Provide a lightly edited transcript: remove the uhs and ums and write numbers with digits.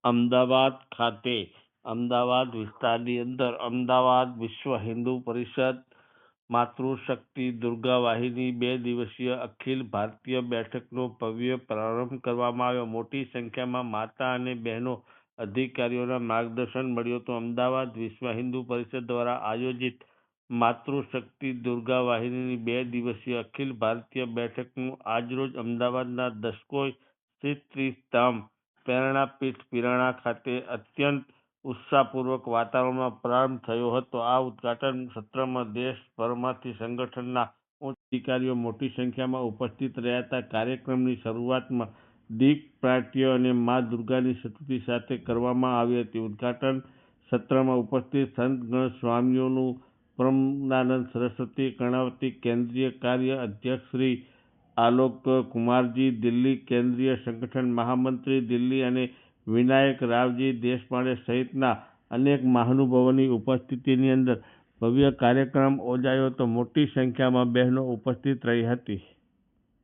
અમદાવાદ ખાતે અમદાવાદ વિસ્તારની અંદર અમદાવાદ વિશ્વ હિન્દુ પરિષદ માતૃશક્તિ દુર્ગા વાહિની 2 દિવસીય અખિલ ભારતીય બેઠકનો ભવ્ય પ્રારંભ કરવામાં આવ્યો। મોટી સંખ્યામાં માતા અને બહેનો અધિકારીઓના માર્ગદર્શન મળ્યું હતું। અમદાવાદ વિશ્વ હિન્દુ પરિષદ દ્વારા આયોજિત માતૃશક્તિ દુર્ગા વાહિનીની 2 દિવસીય અખિલ ભારતીય બેઠકનું આજરોજ અમદાવાદના દસકોઈ સ્થિત ત્રિધામ પ્રેરણાપીઠ પિરાણા ખાતે અત્યંત ઉત્સાહપૂર્વક વાતાવરણમાં પ્રારંભ થયો હતો। આ ઉદ્ઘાટન સત્રમાં દેશભરમાંથી સંગઠનના ઉચ્ચ અધિકારીઓ મોટી સંખ્યામાં ઉપસ્થિત રહ્યા હતા। કાર્યક્રમની શરૂઆતમાં દીપ પ્રાગટ્ય અને મા દુર્ગાની સ્તુતિ સાથે કરવામાં આવી હતી। ઉદ્ઘાટન સત્રમાં ઉપસ્થિત સંતગણ સ્વામીઓનું પરમાનંદ સરસ્વતી કર્ણાવતી કેન્દ્રીય કાર્ય અધ્યક્ષ શ્રી આલોક કુમારજી દિલ્હી કેન્દ્રીય સંગઠન મહામંત્રી દિલ્હી અને વિનાયક રાવજી દેશપાંડે સહિતના અનેક મહાનુભાવોની ઉપસ્થિતિની અંદર ભવ્ય કાર્યક્રમ યોજાયો હતો। મોટી સંખ્યામાં બહેનો ઉપસ્થિત રહી હતી।